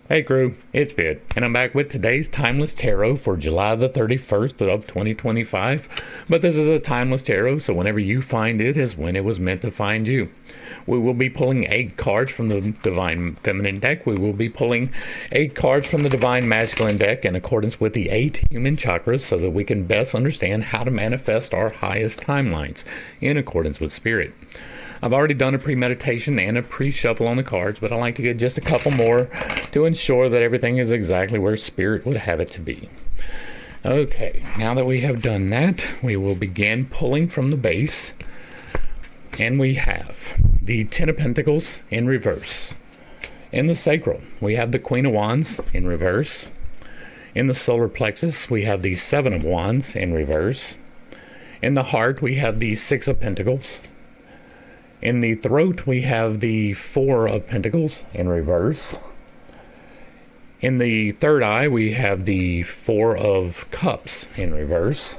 Hey crew, it's Bid, and I'm back with today's Timeless Tarot for July the 31st of 2025. But this is a Timeless Tarot, so whenever you find it is when it was meant to find you. We will be pulling 8 cards from the Divine Feminine deck. We will be pulling 8 cards from the Divine Masculine deck in accordance with the 8 human chakras so that we can best understand how to manifest our highest timelines in accordance with Spirit. I've already done a pre-meditation and a pre-shuffle on the cards, but I like to get just a couple more to ensure that everything is exactly where Spirit would have it to be. Okay, now that we have done that, we will begin pulling from the base. And we have the Ten of Pentacles in reverse. In the sacral, we have the Queen of Wands in reverse. In the solar plexus, we have the Seven of Wands in reverse. In the heart, we have the Six of Pentacles. In the throat, we have the Four of Pentacles in reverse. In the third eye, we have the Four of Cups in reverse.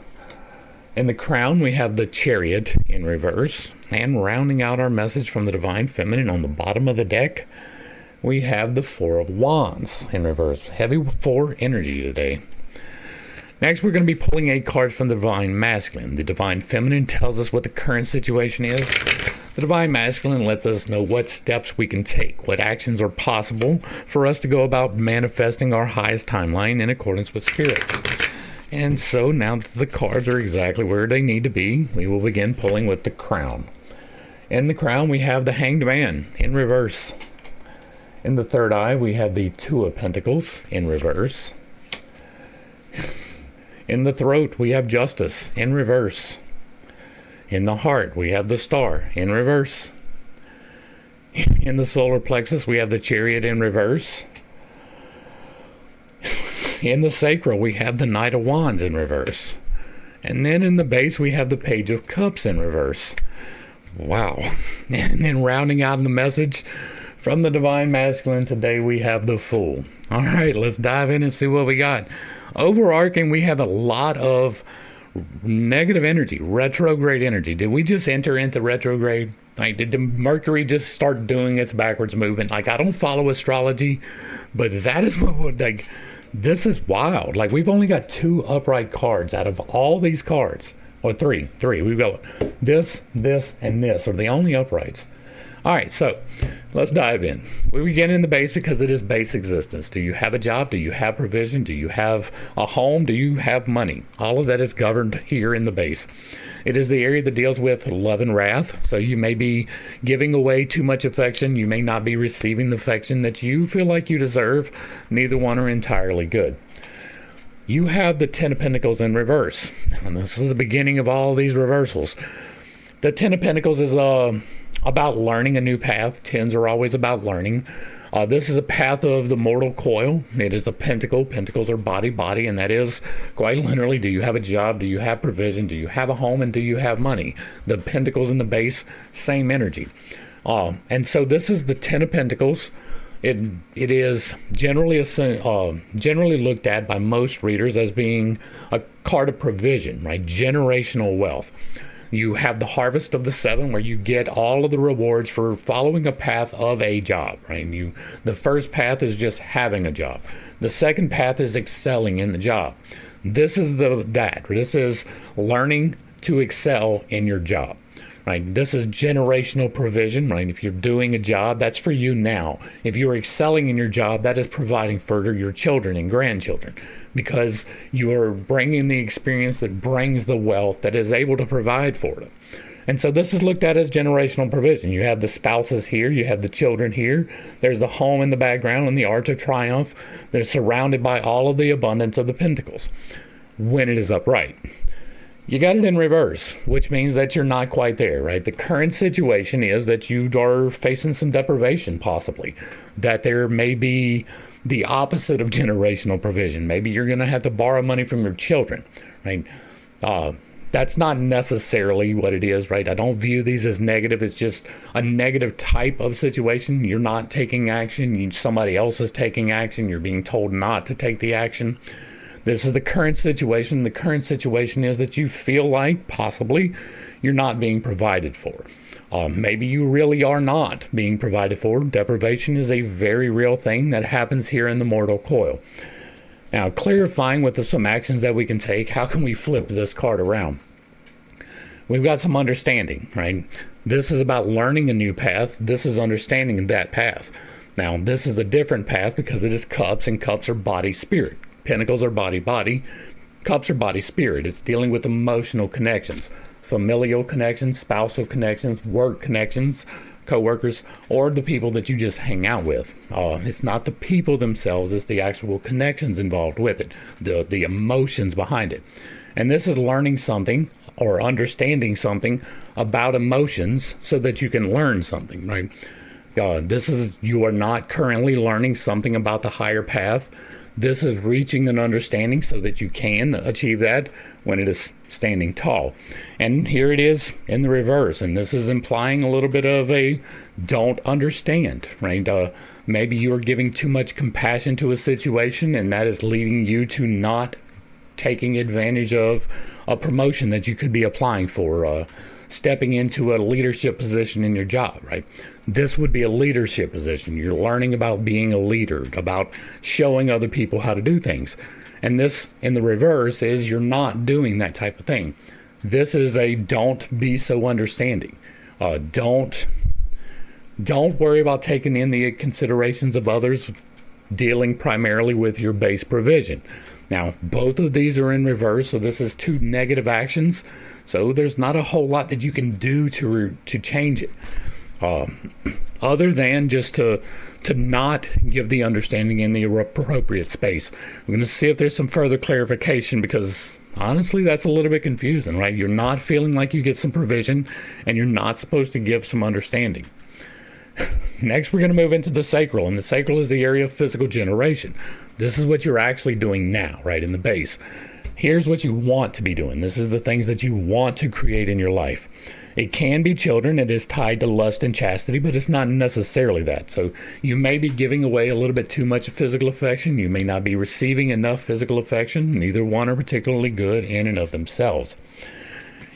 In the crown, we have the Chariot in reverse. And rounding out our message from the Divine Feminine on the bottom of the deck, we have the Four of Wands in reverse. Heavy 4 energy today. Next, we're going to be pulling 8 cards from the Divine Masculine. The Divine Feminine tells us what the current situation is. The Divine Masculine lets us know what steps we can take, what actions are possible for us to go about manifesting our highest timeline in accordance with Spirit. And so now that the cards are exactly where they need to be, we will begin pulling with the Crown. In the Crown, we have the Hanged Man in reverse. In the third eye, we have the Two of Pentacles in reverse. In the throat, we have Justice in reverse. In the heart, we have the Star in reverse. In the solar plexus, we have the Chariot in reverse. In the sacral, we have the Knight of Wands in reverse. And then in the base, we have the Page of Cups in reverse. Wow. And then rounding out the message from the Divine Masculine today, we have the Fool. All right, let's dive in and see what we got. Overarching, we have a lot of negative energy, retrograde energy. Did we just enter into retrograde? Like, did the Mercury just start doing its backwards movement? Like, I don't follow astrology, but that is what would, like, this is wild. Like, we've only got 2 upright cards out of all these cards. Or three. We've got this, and this are the only uprights. All right, so let's dive in. We begin in the base because it is base existence. Do you have a job? Do you have provision? Do you have a home? Do you have money? All of that is governed here in the base. It is the area that deals with love and wrath. So you may be giving away too much affection. You may not be receiving the affection that you feel like you deserve. Neither one are entirely good. You have the Ten of Pentacles in reverse. And this is the beginning of all of these reversals. The Ten of Pentacles is about learning a new path. Tens are always about learning. This is a path of the mortal coil. It is a pentacle. Pentacles are body, and that is quite literally, do you have a job? Do you have provision? Do you have a home? And do you have money? The pentacles in the base, same energy. And so this is the Ten of Pentacles. It is generally looked at by most readers as being a card of provision, right? Generational wealth. You have the Harvest of the 7, where you get all of the rewards for following a path of a job, right? The first path is just having a job. The second path is excelling in the job. This is This is learning to excel in your job, right? This is generational provision, right? If you're doing a job, that's for you now. If you're excelling in your job, that is providing for your children and grandchildren, because you are bringing the experience that brings the wealth that is able to provide for them. And so this is looked at as generational provision. You have the spouses here, you have the children here, there's the home in the background and the Arch of Triumph. They're surrounded by all of the abundance of the pentacles when it is upright. You got it in reverse, which means that you're not quite there, right? The current situation is that you are facing some deprivation, possibly. That there may be the opposite of generational provision. Maybe you're going to have to borrow money from your children, right? That's not necessarily what it is, right? I don't view these as negative. It's just a negative type of situation. You're not taking action. Somebody else is taking action. You're being told not to take the action. This is the current situation. The current situation is that you feel like possibly you're not being provided for. Maybe you really are not being provided for. Deprivation is a very real thing that happens here in the mortal coil. Now, clarifying with some actions that we can take, how can we flip this card around? We've got some understanding, right? This is about learning a new path. This is understanding that path. Now, this is a different path because it is cups, and cups are body, spirit. Pentacles are body, body. Cups are body, spirit. It's dealing with emotional connections, familial connections, spousal connections, work connections, co-workers, or the people that you just hang out with. It's not the people themselves, it's the actual connections involved with it, the emotions behind it. And this is learning something or understanding something about emotions so that you can learn something, right? You are not currently learning something about the higher path. This is reaching an understanding so that you can achieve that when it is standing tall. And here it is in the reverse. And this is implying a little bit of a don't understand, right? Maybe you are giving too much compassion to a situation, and that is leading you to not taking advantage of a promotion that you could be applying for, stepping into a leadership position in your job, right? This would be a leadership position. You're learning about being a leader, about showing other people how to do things. And this, in the reverse, is you're not doing that type of thing. This is a don't be so understanding. Don't worry about taking in the considerations of others, dealing primarily with your base provision. Now, both of these are in reverse, so this is two negative actions. So there's not a whole lot that you can do to change it, other than just to not give the understanding in the appropriate space. We're going to see if there's some further clarification, because honestly, that's a little bit confusing, right? You're not feeling like you get some provision, and you're not supposed to give some understanding. Next, we're going to move into the sacral, and the sacral is the area of physical generation. This is what you're actually doing now, right, in the base. Here's what you want to be doing. This is the things that you want to create in your life. It can be children. It is tied to lust and chastity, but it's not necessarily that. So you may be giving away a little bit too much physical affection. You may not be receiving enough physical affection. Neither one are particularly good in and of themselves.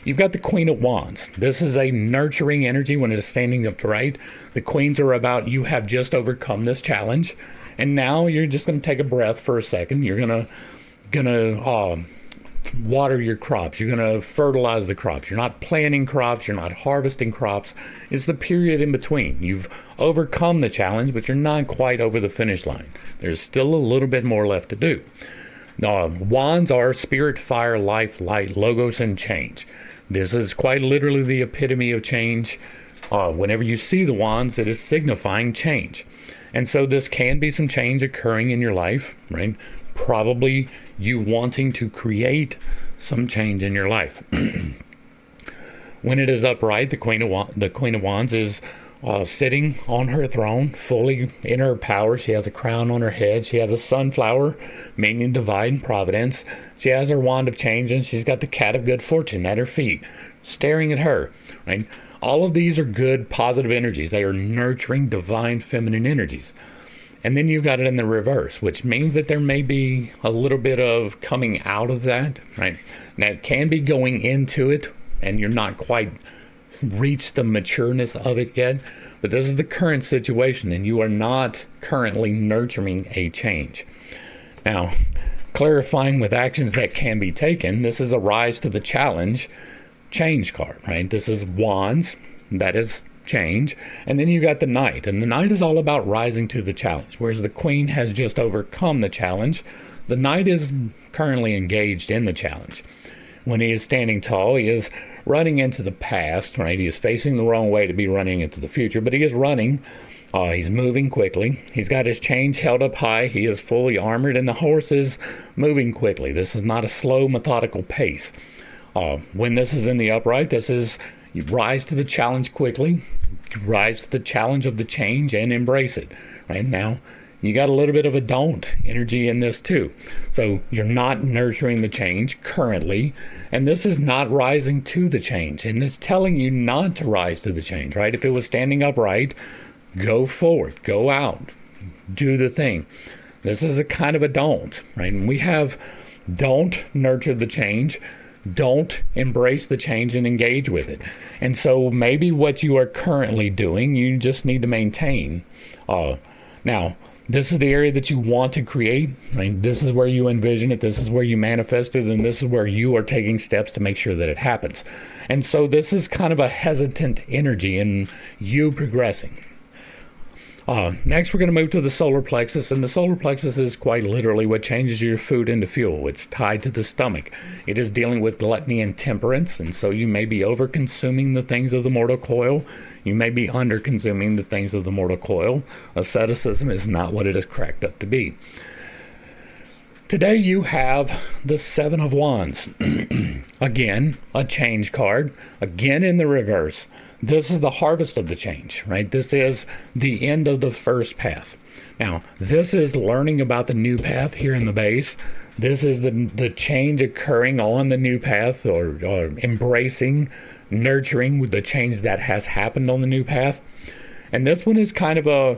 You've got the Queen of Wands. This is a nurturing energy when it is standing upright. The queens are about you have just overcome this challenge, and now you're just going to take a breath for a second. You're gonna water your crops. You're going to fertilize the crops. You're not planting crops. You're not harvesting crops. It's the period in between. You've overcome the challenge, but you're not quite over the finish line. There's still a little bit more left to do. Wands are spirit, fire, life, light, logos, and change. This is quite literally the epitome of change. Whenever you see the wands, it is signifying change. And so this can be some change occurring in your life, right? Probably you wanting to create some change in your life. When it is upright, the Queen of Wands is sitting on her throne, fully in her power. She has a crown on her head. She has a sunflower, meaning divine providence. She has her wand of change, and she's got the cat of good fortune at her feet, staring at her. Right? All of these are good, positive energies. They are nurturing, divine, feminine energies. And then you've got it in the reverse, which means that there may be a little bit of coming out of that. Right? Now, it can be going into it, and you're not quite reached the matureness of it yet, but this is the current situation, and you are not currently nurturing a change. Now, clarifying with actions that can be taken, this is a rise to the challenge change card, right? This is wands, that is change, and then you got the knight, and the knight is all about rising to the challenge, whereas the queen has just overcome the challenge. The knight is currently engaged in the challenge. When he is standing tall, he is running into the past, right? He is facing the wrong way to be running into the future, but he is running. He's moving quickly. He's got his chains held up high. He is fully armored, and the horse is moving quickly. This is not a slow, methodical pace. When this is in the upright, this is you rise to the challenge quickly, rise to the challenge of the change, and embrace it. Right now, you got a little bit of a don't energy in this too. So you're not nurturing the change currently, and this is not rising to the change, and it's telling you not to rise to the change, right? If it was standing upright, go forward, go out, do the thing. This is a kind of a don't, right? And we have don't nurture the change. don't embrace the change and engage with it. And so maybe what you are currently doing, you just need to maintain. Now, this is the area that you want to create. Right? This is where you envision it. This is where you manifest it. And this is where you are taking steps to make sure that it happens. And so this is kind of a hesitant energy in you progressing. Next, we're going to move to the solar plexus, and the solar plexus is quite literally what changes your food into fuel. It's tied to the stomach. It is dealing with gluttony and temperance, and so you may be over-consuming the things of the mortal coil. You may be under-consuming the things of the mortal coil. Asceticism is not what it is cracked up to be. Today you have the Seven of Wands. Again, a change card. Again in the reverse. This is the harvest of the change, right? This is the end of the first path. Now, this is learning about the new path here in the base. This is the change occurring on the new path, or embracing, nurturing the change that has happened on the new path. And this one is kind of a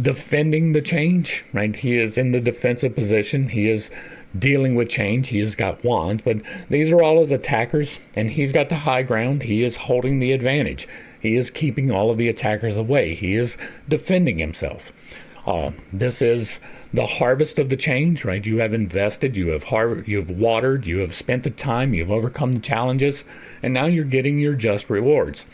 defending the change, right? He is in the defensive position. He is dealing with change. He has got wands, but these are all his attackers, and he's got the high ground. He is holding the advantage. He is keeping all of the attackers away. He is defending himself. This is the harvest of the change, right? You have invested, you have watered, you have spent the time, you've overcome the challenges, and now you're getting your just rewards.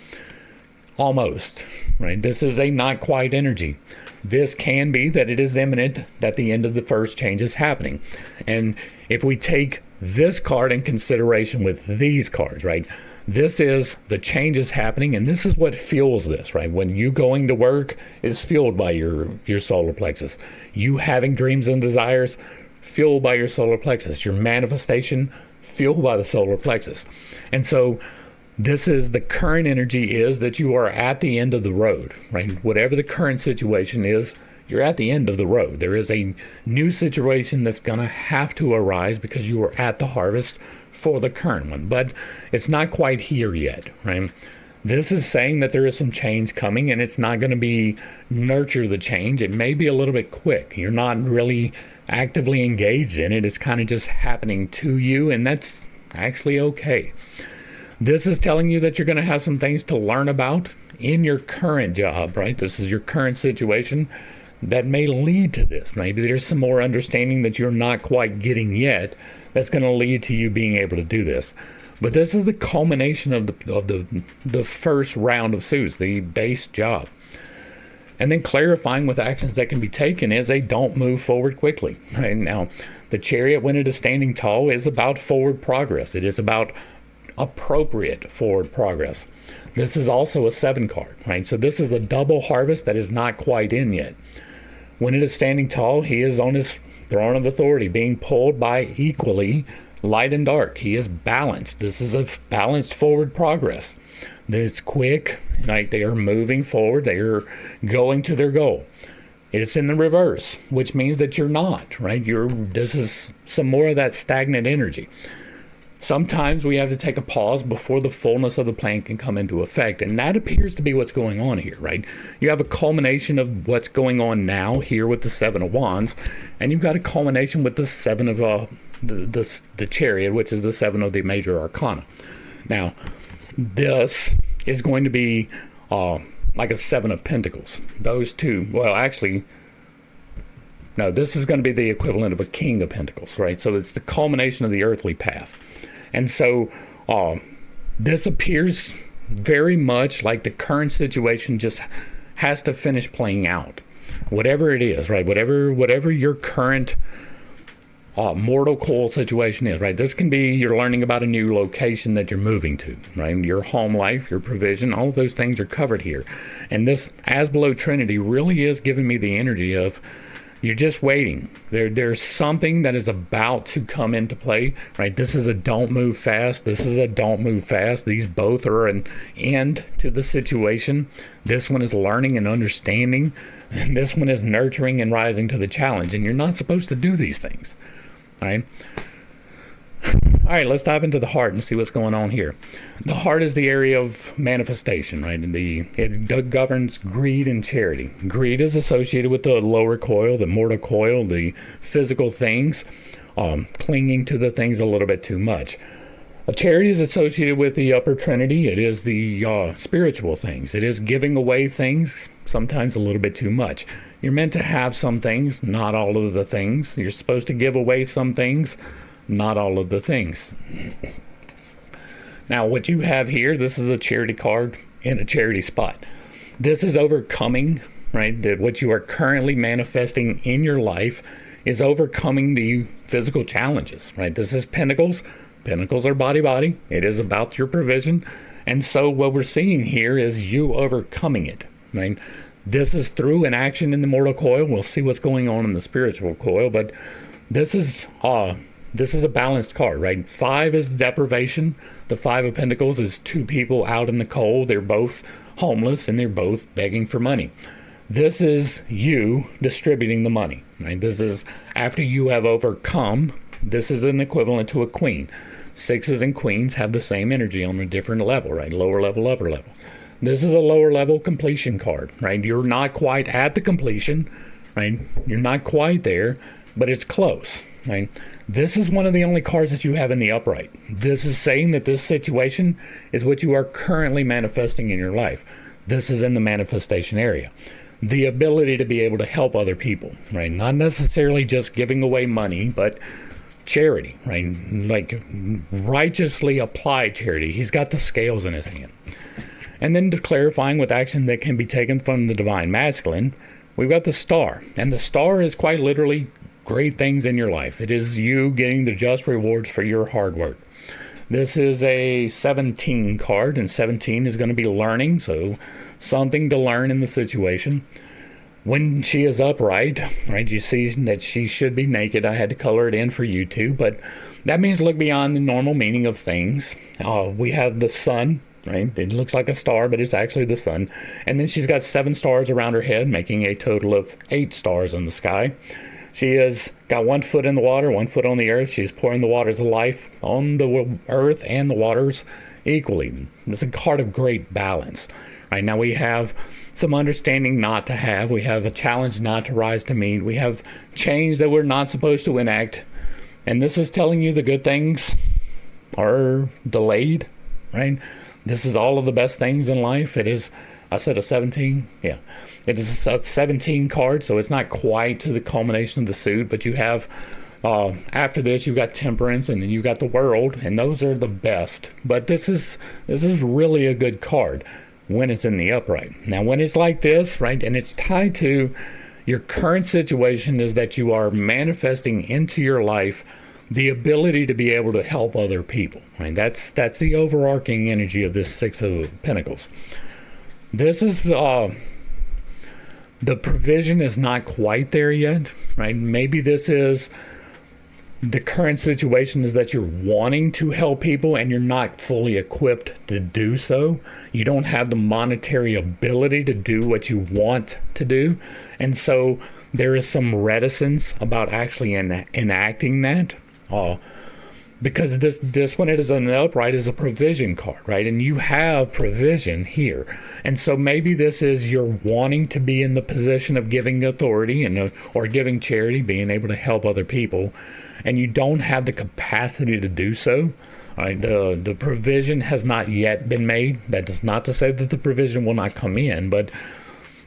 Almost, right? This is a not quite energy. This can be that it is imminent that the end of the first change is happening. And if we take this card in consideration with these cards, right? This is the change is happening, and this is what fuels this, right? When you going to work is fueled by your solar plexus. You having dreams and desires, fueled by your solar plexus. Your manifestation, fueled by the solar plexus. And so this is the current energy is that you are at the end of the road, right? Whatever the current situation is, you're at the end of the road. There is a new situation that's going to have to arise because you are at the harvest for the current one, but it's not quite here yet, right? This is saying that there is some change coming, and it's not going to be nurture the change. It may be a little bit quick. You're not really actively engaged in it. It's kind of just happening to you, and that's actually okay. This is telling you that you're going to have some things to learn about in your current job, right? This is your current situation that may lead to this. Maybe there's some more understanding that you're not quite getting yet that's going to lead to you being able to do this. But this is the culmination of the first round of suits, the base job. And then clarifying with actions that can be taken is they don't move forward quickly. Right? Now, the Chariot, when it is standing tall, is about forward progress. It is about appropriate forward progress. This is also a 7 card, right? So this is a double harvest that is not quite in yet. When it is standing tall, he is on his throne of authority, being pulled by equally light and dark. He is balanced. This is a balanced forward progress. It's quick, like they are moving forward. They are going to their goal. It's in the reverse, which means that you're not, right? This is some more of that stagnant energy. Sometimes we have to take a pause before the fullness of the plan can come into effect. And that appears to be what's going on here, right? You have a culmination of what's going on now here with the 7 of Wands. And you've got a culmination with the 7 of the Chariot, which is the 7 of the major arcana. Now, this is going to be like a 7 of Pentacles. Those two, well, actually, no, this is going to be the equivalent of a King of Pentacles, right? So it's the culmination of the earthly path. And so this appears very much like the current situation just has to finish playing out. Whatever it is, right? Whatever your current mortal coil situation is, right? This can be you're learning about a new location that you're moving to, right? Your home life, your provision, all of those things are covered here. And this as below Trinity really is giving me the energy of you're just waiting. There's something that is about to come into play, right? This is a don't move fast. This is a don't move fast. These both are an end to the situation. This one is learning and understanding. And this one is nurturing and rising to the challenge. And you're not supposed to do these things, right? All right, let's dive into the heart and see what's going on here. The heart is the area of manifestation, right? And it governs greed and charity. Greed is associated with the lower coil, the mortal coil, the physical things, clinging to the things a little bit too much. A charity is associated with the upper trinity. It is the spiritual things. It is giving away things, sometimes a little bit too much. You're meant to have some things, not all of the things. You're supposed to give away some things, not all of the things. Now, what you have here, this is a charity card in a charity spot. This is overcoming, right? That what you are currently manifesting in your life is overcoming the physical challenges, right? This is Pentacles. Pentacles are body. It is about your provision. And so what we're seeing here is you overcoming it, right? This is through an action in the mortal coil. We'll see what's going on in the spiritual coil, but this is a balanced card, right? 5 is deprivation. The 5 of Pentacles is 2 people out in the cold. They're both homeless and they're both begging for money. This is you distributing the money, right? This is after you have overcome. This is an equivalent to a queen. 6s and queens have the same energy on a different level, right? Lower level, upper level. This is a lower level completion card, right? You're not quite at the completion, right? You're not quite there, but it's close, right? This is one of the only cards that you have in the upright. This is saying that this situation is what you are currently manifesting in your life. This is in the manifestation area. The ability to be able to help other people, right? Not necessarily just giving away money, but charity, right? Like righteously applied charity. He's got the scales in his hand. And then clarifying with action that can be taken from the divine masculine, we've got the star. And the star is quite literally great things in your life. It is you getting the just rewards for your hard work. This is a 17 card, and 17 is going to be learning, so something to learn in the situation. When she is upright, right, you see that she should be naked. I had to color it in for you too, but that means look beyond the normal meaning of things. We have the sun, right? It looks like a star, but it's actually the sun. And then she's got 7 stars around her head, making a total of 8 stars in the sky. She has got 1 foot in the water, 1 foot on the earth. She's pouring the waters of life on the earth and the waters equally. It's a card of great balance. Right now we have some understanding not to have. We have a challenge not to rise to meet. We have change that we're not supposed to enact. And this is telling you the good things are delayed, right? This is all of the best things in life. It is, I said a 17? Yeah. It is a 17 card, so it's not quite to the culmination of the suit, but you have, after this, you've got Temperance, and then you've got the World, and those are the best. But this is really a good card when it's in the upright. Now, when it's like this, right, and it's tied to your current situation, is that you are manifesting into your life the ability to be able to help other people. Right? That's the overarching energy of this 6 of Pentacles. This is the provision is not quite there yet, right? Maybe this is the current situation is that you're wanting to help people and you're not fully equipped to do so. You don't have the monetary ability to do what you want to do. And so there is some reticence about actually enacting that. Because this one, it is an upright, is a provision card, right? And you have provision here. And so maybe this is you're wanting to be in the position of giving authority and or giving charity, being able to help other people, and you don't have the capacity to do so. Right? The provision has not yet been made. That is not to say that the provision will not come in, but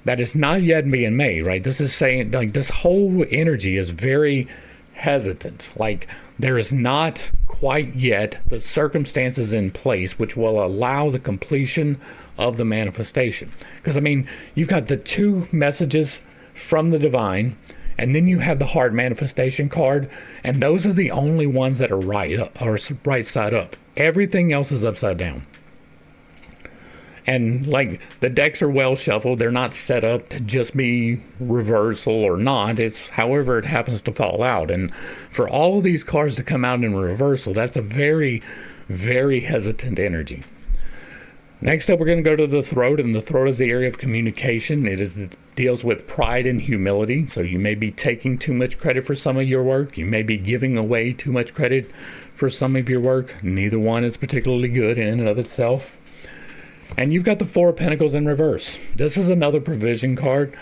that is not yet being made, right? This is saying, like, this whole energy is very hesitant. Like, there is not quite yet the circumstances in place which will allow the completion of the manifestation. Because, I mean, you've got the 2 messages from the divine, and then you have the hard manifestation card, and those are the only ones that are right side up. Everything else is upside down. And like the decks are well shuffled. They're not set up to just be reversal or not. It's however it happens to fall out. And for all of these cards to come out in reversal, that's a very, very hesitant energy. Next up, we're going to go to the throat, and the throat is the area of communication. It deals with pride and humility. So you may be taking too much credit for some of your work. You may be giving away too much credit for some of your work. Neither one is particularly good in and of itself. And you've got the 4 of Pentacles in reverse. This is another provision card.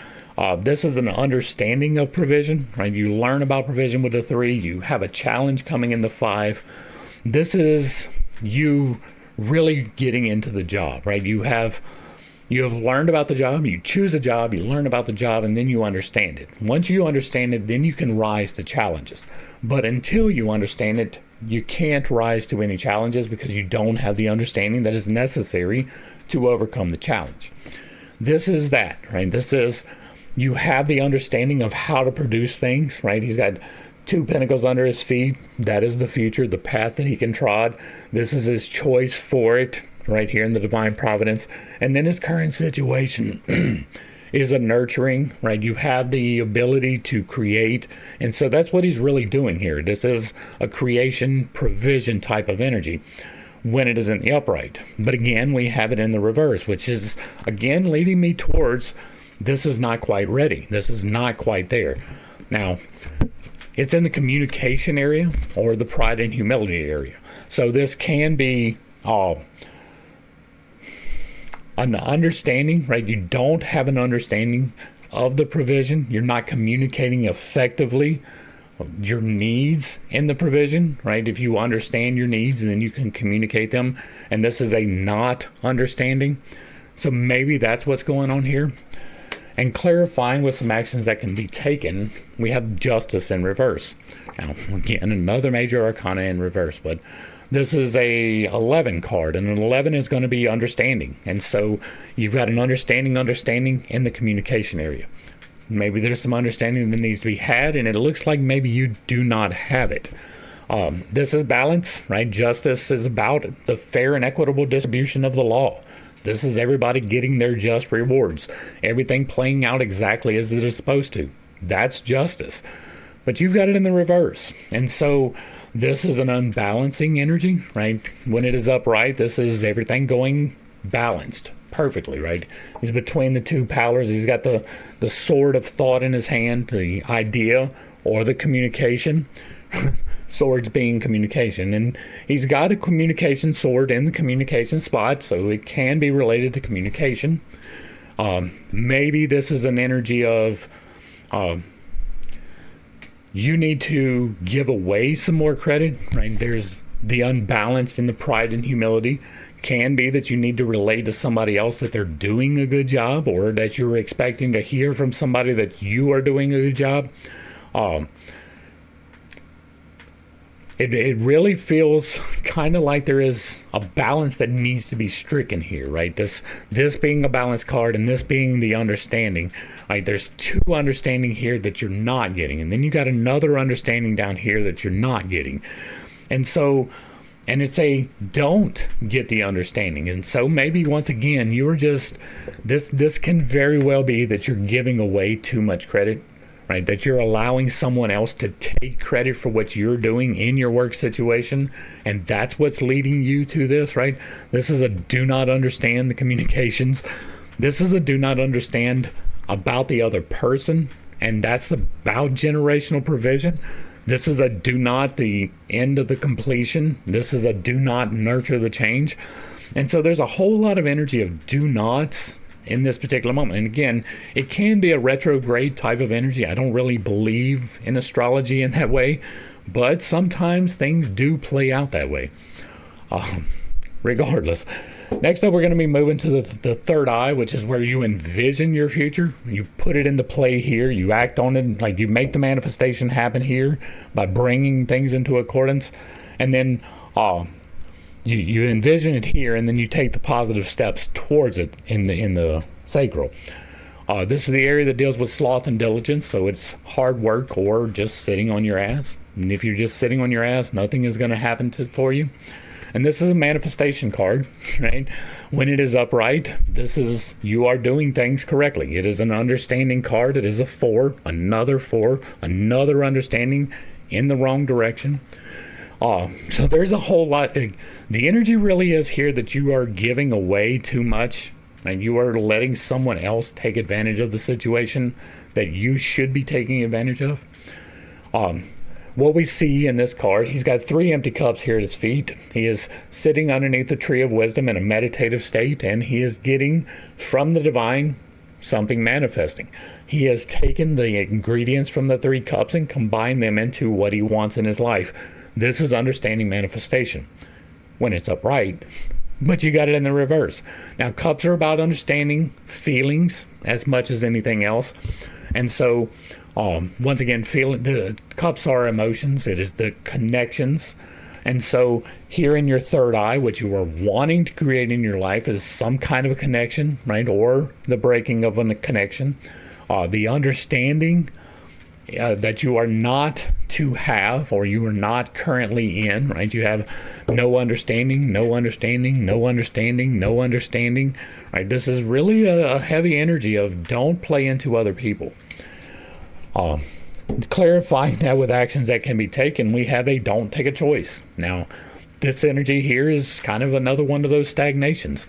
This is an understanding of provision, right? You learn about provision with the 3. You have a challenge coming in the 5. This is you really getting into the job, right? You have learned about the job, you choose a job, you learn about the job, and then you understand it. Once you understand it, then you can rise to challenges. But until you understand it, you can't rise to any challenges because you don't have the understanding that is necessary to overcome the challenge. This is that, right? This is, you have the understanding of how to produce things, right? He's got 2 pentacles under his feet. That is the future, the path that he can trod. This is his choice for it, right here in the divine providence. And then his current situation is a nurturing, right? You have the ability to create. And so that's what he's really doing here. This is a creation provision type of energy when it is in the upright. But again, we have it in the reverse, which is again leading me towards this is not quite ready. This is not quite there. Now, it's in the communication area or the pride and humility area. So this can be an understanding, right? You don't have an understanding of the provision. You're not communicating effectively your needs in the provision, right? If you understand your needs, then you can communicate them. And this is a not understanding. So maybe that's what's going on here. And clarifying with some actions that can be taken, we have justice in reverse. Now, again, another major arcana in reverse, but this is a 11 card, and an 11 is going to be understanding. And so you've got an understanding in the communication area. Maybe there's some understanding that needs to be had, and it looks like maybe you do not have it. This is balance, right? Justice is about the fair and equitable distribution of the law. This is everybody getting their just rewards. Everything playing out exactly as it is supposed to. That's justice. But you've got it in the reverse. And so this is an unbalancing energy, right? When it is upright, this is everything going balanced perfectly, right? He's between the 2 powers. He's got the sword of thought in his hand, the idea or the communication. Swords being communication. And he's got a communication sword in the communication spot, so it can be related to communication. Maybe this is an energy of you need to give away some more credit, right? There's the unbalanced in the pride and humility. Can be that you need to relate to somebody else that they're doing a good job, or that you're expecting to hear from somebody that you are doing a good job. It really feels kind of like there is a balance that needs to be stricken here, right? This being a balance card and this being the understanding. Like there's 2 understanding here that you're not getting, and then you got another understanding down here that you're not getting. And so, and it's a don't get the understanding. And so maybe once again, you were just, this can very well be that you're giving away too much credit. Right, that you're allowing someone else to take credit for what you're doing in your work situation, and that's what's leading you to this, right? This is a do not understand the communications. This is a do not understand about the other person, and that's about generational provision. This is a do not the end of the completion. This is a do not nurture the change. And so there's a whole lot of energy of do nots in this particular moment. And again, it can be a retrograde type of energy. I don't really believe in astrology in that way, but sometimes things do play out that way. Regardless. Next up, we're going to be moving to the third eye, which is where you envision your future. You put it into play here. You act on it. Like you make the manifestation happen here by bringing things into accordance. And then you envision it here, and then you take the positive steps towards it in the sacral. This is the area that deals with sloth and diligence, so it's hard work or just sitting on your ass. And if you're just sitting on your ass, nothing is going to happen for you. And this is a manifestation card, right? When it is upright, this is you are doing things correctly. It is an understanding card. It is a 4, another understanding in the wrong direction. So there's a whole lot. The energy really is here that you are giving away too much, and you are letting someone else take advantage of the situation that you should be taking advantage of. What we see in this card, he's got 3 empty cups here at his feet. He is sitting underneath the tree of wisdom in a meditative state, and he is getting from the divine something manifesting. He has taken the ingredients from the 3 cups and combined them into what he wants in his life. This is understanding manifestation. when it's upright, but you got it in the reverse. Now, cups are about understanding feelings as much as anything else. And so, once again, the cups are emotions. It is the connections. And so here in your third eye, what you are wanting to create in your life is some kind of a connection, right? Or the breaking of a connection. The understanding that you are not to have, or you are not currently in, right? You have no understanding, no understanding, no understanding, no understanding, right? This is really a heavy energy of don't play into other people. Clarifying that with actions that can be taken, we have a don't take a choice. Now, this energy here is kind of another one of those stagnations.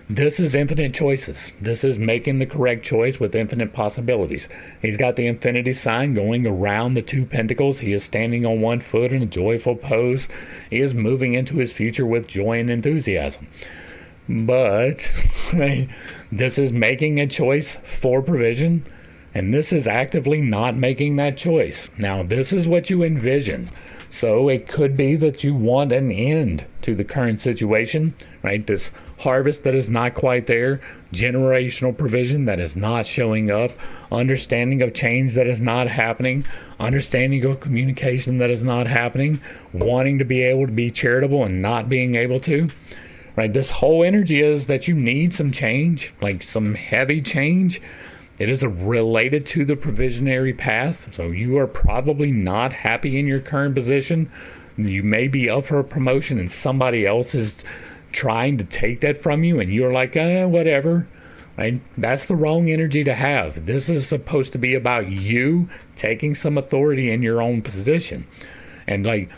This is infinite choices. This is making the correct choice with infinite possibilities. He's got the infinity sign going around the 2 pentacles. He is standing on 1 foot in a joyful pose. He is moving into his future with joy and enthusiasm. But right, this is making a choice for provision, and this is actively not making that choice. Now, this is what you envision. So it could be that you want an end to the current situation, right? This harvest that is not quite there, generational provision that is not showing up, understanding of change that is not happening, understanding of communication that is not happening, wanting to be able to be charitable and not being able to, right? This whole energy is that you need some change, like some heavy change. It is related to the provisionary path, so you are probably not happy in your current position. You may be up for a promotion and somebody else is trying to take that from you, and you're like, whatever. Right? That's the wrong energy to have. This is supposed to be about you taking some authority in your own position. And like,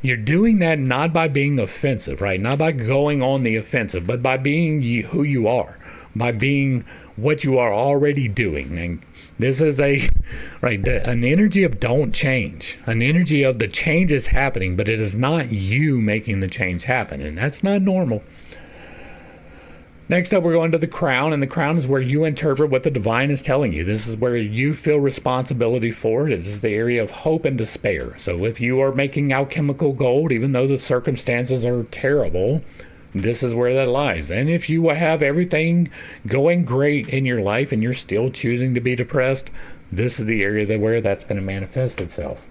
you're doing that not by being offensive, right? Not by going on the offensive, but by being who you are, by being what you are already doing. And this is an energy of don't change, an energy of the change is happening, but it is not you making the change happen, and that's not normal. Next up, we're going to the crown, and the crown is where you interpret what the divine is telling you. This is where you feel responsibility for it. It is the area of hope and despair. So if you are making alchemical gold, even though the circumstances are terrible, this is where that lies. And if you have everything going great in your life and you're still choosing to be depressed, this is the area where that's going to manifest itself.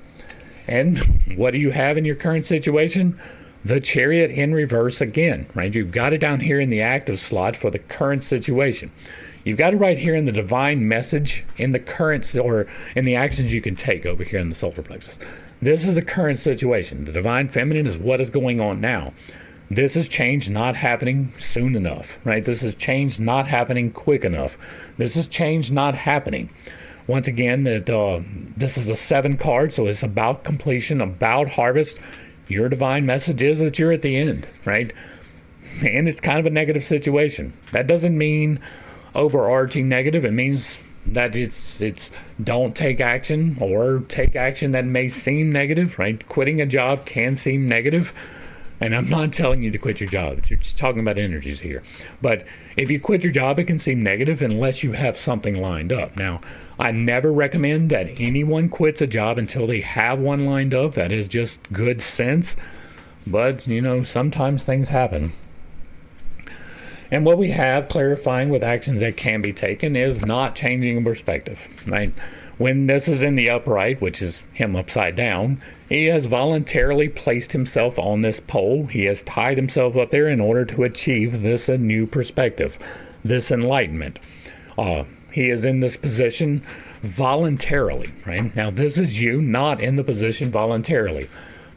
And what do you have in your current situation? The Chariot in reverse again, right? You've got it down here in the active slot for the current situation. You've got it right here in the divine message in the current, or in the actions you can take over here in the solar plexus. This is the current situation. The divine feminine is what is going on now. This is change not happening soon enough, right? This is change not happening quick enough. This is change not happening. Once again, this is a 7 card, so it's about completion, about harvest. Your divine message is that you're at the end, right? And it's kind of a negative situation. That doesn't mean overarching negative. It means that it's don't take action, or take action that may seem negative, right? Quitting a job can seem negative. And I'm not telling you to quit your job. You're just talking about energies here. But if you quit your job, it can seem negative unless you have something lined up. Now, I never recommend that anyone quits a job until they have one lined up. That is just good sense. But, sometimes things happen. And what we have clarifying with actions that can be taken is not changing perspective, right? When this is in the upright, which is him upside down, he has voluntarily placed himself on this pole. He has tied himself up there in order to achieve this new perspective, this enlightenment. He is in this position voluntarily, right? Now, this is you not in the position voluntarily.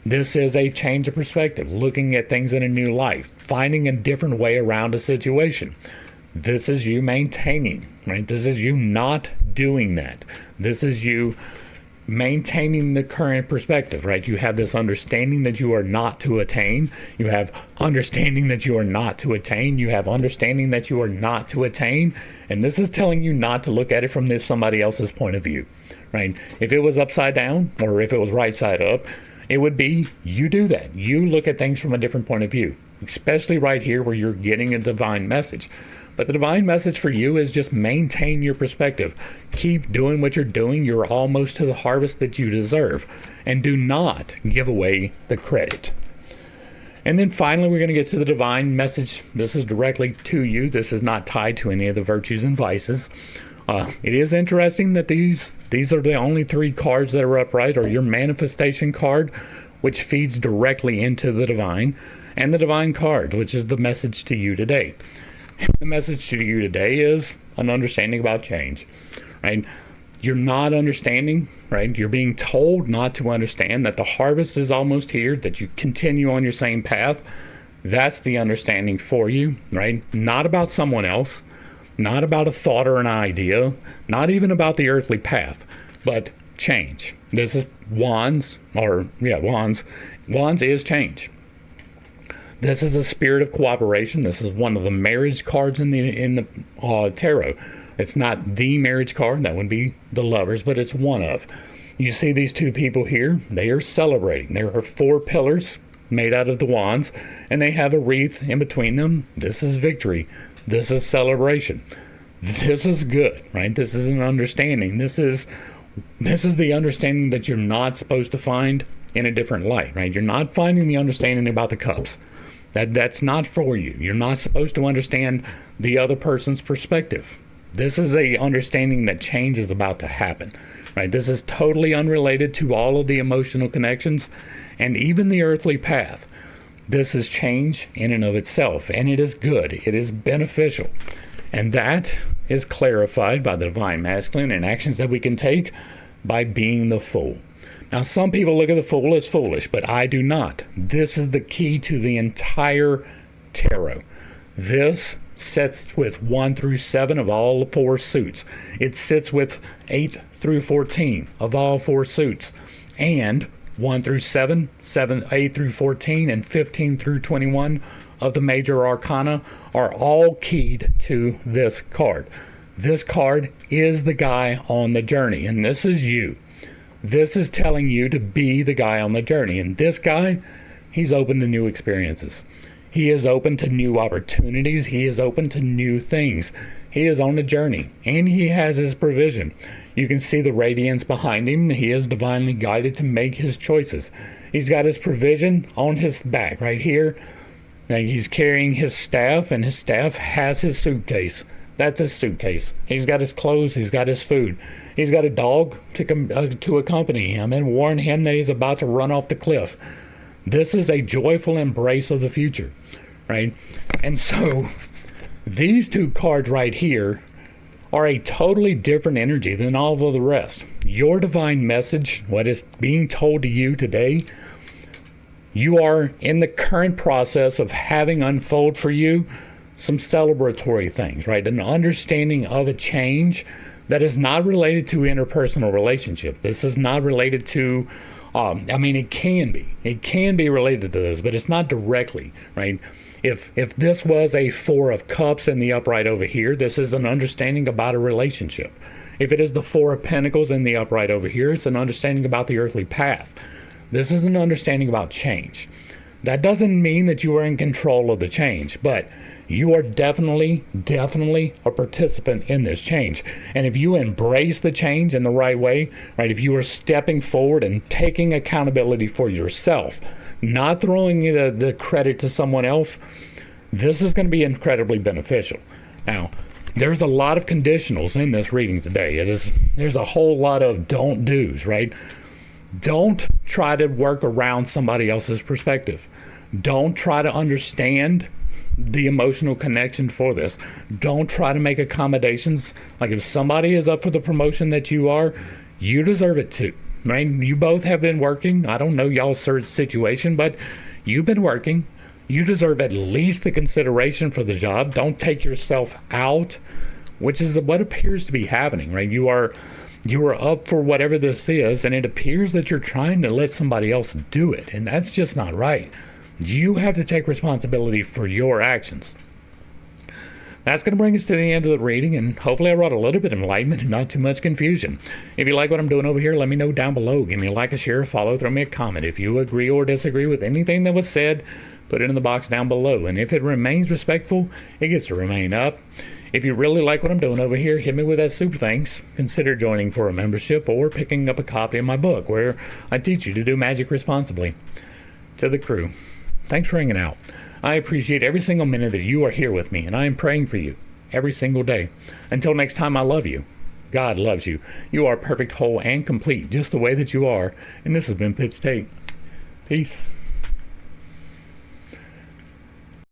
This is a change of perspective, looking at things in a new light, finding a different way around a situation. This is you maintaining, right? This is you not doing that. This is you maintaining the current perspective, right? You have this understanding that you are not to attain. You have understanding that you are not to attain. You have understanding that you are not to attain. And this is telling you not to look at it from somebody else's point of view, right? If it was upside down, or if it was right side up, it would be you do that. You look at things from a different point of view, especially right here where you're getting a divine message. But the divine message for you is just maintain your perspective. Keep doing what you're doing. You're almost to the harvest that you deserve. And do not give away the credit. And then finally, we're going to get to the divine message. This is directly to you. This is not tied to any of the virtues and vices. It is interesting that these are the only 3 cards that are upright, or your manifestation card, which feeds directly into the divine, and the divine card, which is the message to you today. The message to you today is an understanding about change, right? You're not understanding, right? You're being told not to understand that the harvest is almost here, that you continue on your same path. That's the understanding for you, right? Not about someone else, not about a thought or an idea, not even about the earthly path, but change. This is wands, wands. Wands is change. This is a spirit of cooperation. This is one of the marriage cards in the tarot. It's not the marriage card, that would be the lovers, but it's one of. You see these 2 people here, they are celebrating. There are 4 pillars made out of the wands, and they have a wreath in between them. This is victory. This is celebration. This is good, right? This is an understanding. This is the understanding that you're not supposed to find in a different light, right? You're not finding the understanding about the cups. That's not for you. You're not supposed to understand the other person's perspective. This is a understanding that change is about to happen, right? This is totally unrelated to all of the emotional connections and even the earthly path. This is change in and of itself, and it is good. It is beneficial. And that is clarified by the divine masculine and actions that we can take by being the fool. Now, some people look at the fool as foolish, but I do not. This is the key to the entire tarot. This sits with 1 through 7 of all 4 suits. It sits with 8 through 14 of all 4 suits. And 1 through 7, 8 through 14, and 15 through 21 of the major arcana are all keyed to this card. This card is the guy on the journey, and this is you. This is telling you to be the guy on the journey. And this guy, he's open to new experiences. He is open to new opportunities. He is open to new things. He is on a journey, and he has his provision. You can see the radiance behind him. He is divinely guided to make his choices. He's got his provision on his back right here. Now he's carrying his staff, and his staff has his suitcase. That's his suitcase. He's got his clothes. He's got his food. He's got a dog to accompany him and warn him that he's about to run off the cliff. This is a joyful embrace of the future, right? And so these 2 cards right here are a totally different energy than all of the rest. Your divine message, what is being told to you today, you are in the current process of having unfold for you some celebratory things, right? An understanding of a change that is not related to interpersonal relationship. This is not related to, it can be related to this, but it's not directly, right? If this was a 4 of cups in the upright over here, this is an understanding about a relationship. If it is the 4 of pentacles in the upright over here, it's an understanding about the earthly path. This is an understanding about change. That doesn't mean that you are in control of the change, but you are definitely a participant in this change. And if you embrace the change in the right way, right, if you are stepping forward and taking accountability for yourself, not throwing the credit to someone else, this is going to be incredibly beneficial. Now, there's a lot of conditionals in this reading today. There's a whole lot of don't do's, right? Don't try to work around somebody else's perspective. Don't try to understand the emotional connection for this. Don't try to make accommodations. Like if somebody is up for the promotion that you are, you deserve it too, right? You both have been working. I don't know y'all's situation, but you've been working. You deserve at least the consideration for the job. Don't take yourself out, which is what appears to be happening, right? You are up for whatever this is, and it appears that you're trying to let somebody else do it, and that's just not right. You have to take responsibility for your actions. That's going to bring us to the end of the reading, and hopefully I brought a little bit of enlightenment and not too much confusion. If you like what I'm doing over here, let me know down below. Give me a like, a share, a follow, throw me a comment. If you agree or disagree with anything that was said, put it in the box down below. And if it remains respectful, it gets to remain up. If you really like what I'm doing over here, hit me with that super thanks. Consider joining for a membership or picking up a copy of my book where I teach you to do magic responsibly. To the crew, Thanks for hanging out. I appreciate every single minute that you are here with me, and I am praying for you every single day. Until next time, I love you. God loves you. You are perfect, whole, and complete, just the way that you are. And this has been Pitt's Take. Peace.